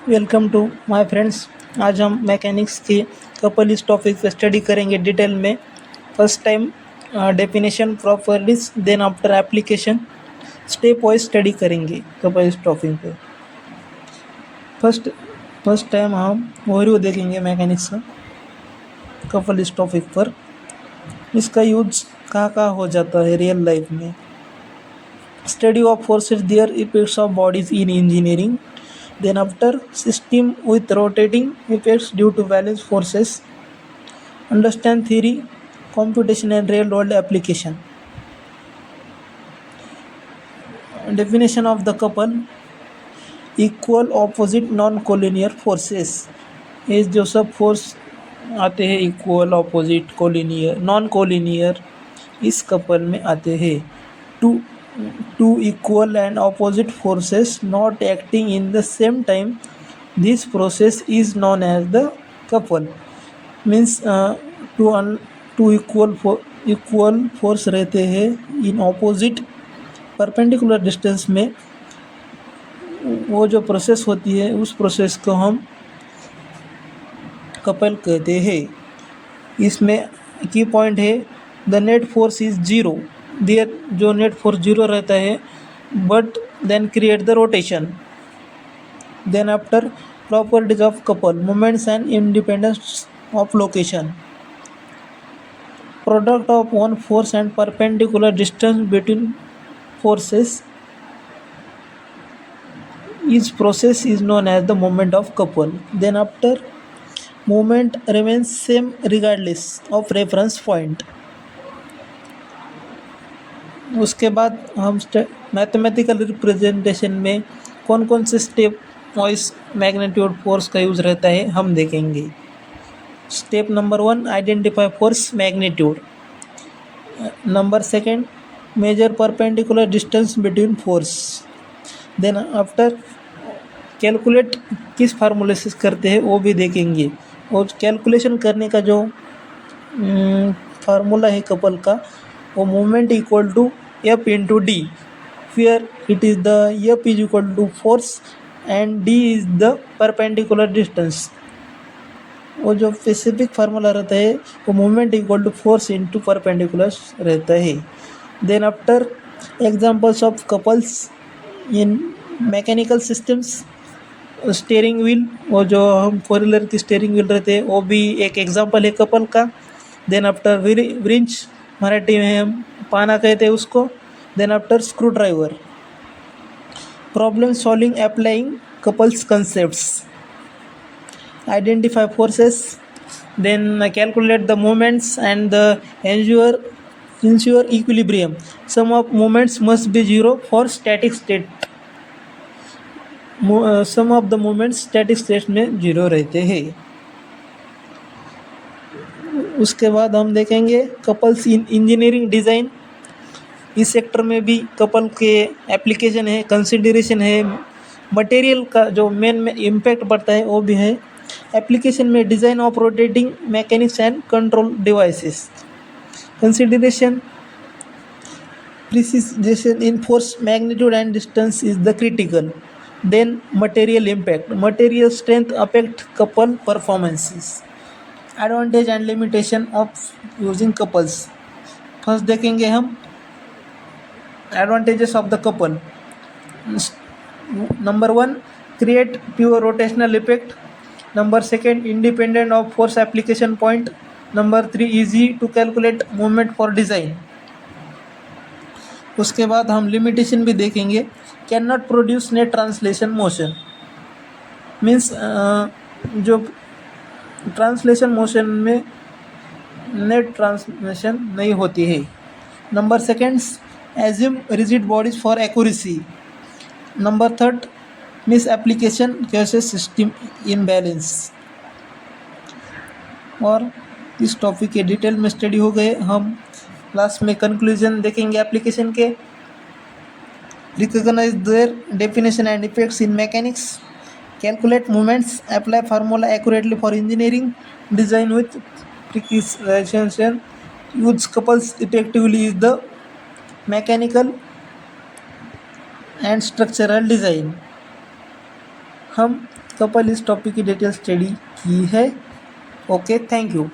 Welcome to my friends. आज हम mechanics की कपल इस टॉपिक पे स्टडी करेंगे डिटेल में। First time definition properties, then after application, step wise study करेंगे कपल इस टॉपिक पे। फर्स्ट फर्स्ट टाइम हम ओवरव्यू देखेंगे मैकेनिक्स का कपल इस टॉपिक पर। इसका यूज कहाँ कहाँ हो जाता है रियल लाइफ में। Study of forces, their effects of bodies in engineering. Then after, system with rotating effects due to balance forces. Understand theory, computation and real world application. Definition of the couple: equal opposite non collinear forces. ये जो सब force आते हैं equal, opposite, collinear, non collinear, इस couple में आते हैं। Two two equal and opposite forces not acting in the same time, this process is known as the couple. Means two equal force रहते हैं in opposite perpendicular distance में, वो जो process होती है उस प्रोसेस को हम कपल कहते हैं। इसमें की पॉइंट है the net force is zero. There जो नेट फोर्स जीरो रहता है, but then create the rotation. Then after, properties of couple: moments and independence of location. Product of one force and perpendicular distance between forces is process is known as the moment of couple. Then after, moment remains same regardless of reference point. उसके बाद हम mathematical representation में कौन कौन से step wise magnitude force का use रहता है हम देखेंगे। Step number 1, identify force magnitude. Number 2, measure perpendicular distance between force. Then after, calculate किस फार्मूले से करते हैं वो भी देखेंगे। और कैलकुलेशन करने का जो फार्मूला है कपल का, वो moment equal to F into D, where it is the F is equal to force and D is the perpendicular distance. वो जो स्पेसिफिक फार्मूला रहता है वो moment equal to force into perpendicular रहता है। Then after, examples of couples in mechanical systems. Steering wheel, वो जो हम फोर व्हीलर की स्टेयरिंग व्हील रहते हैं वो भी एक एग्जांपल है कपल का। देन आफ्टर, व्रिंच, मराठी में हम पाना कहते हैं उसको। Then after, screw driver. Problem solving applying couples concepts: identify forces, then calculate the moments and the ensure equilibrium. Sum of moments must be zero for static state. Sum of the moments static state में जीरो रहते हैं। उसके बाद हम देखेंगे couples in engineering design. इस sector में भी कपल के एप्लीकेशन है, कंसिडरेशन है। मटेरियल का जो मेन में इम्पैक्ट पड़ता है वो भी है। एप्लीकेशन में design of rotating mechanics and control devices. Consideration: precision in force, magnitude and distance is the critical. Then material impact. Material strength affect couple performances. Advantage and limitation of using couples. First देखेंगे हम advantages of the couple. Number 1, create pure rotational effect. Number 2, independent of force application point. Number 3, easy to calculate moment for design. उसके बाद हम limitation भी देखेंगे। Can not produce net translation motion. Means जो translation motion में net translation नहीं होती है। Number 2, assume rigid bodies for accuracy. Number 3, miss application cases system imbalance. और इस टॉपिक के डिटेल में स्टडी हो गए। हम लास्ट में कंक्लूजन देखेंगे एप्लीकेशन के। Recognize their definition and effects in mechanics, calculate moments, apply formula accurately for engineering design with precision, use couples effectively is the mechanical and structural design. हम couple इस topic की detail study की है। Okay, thank you.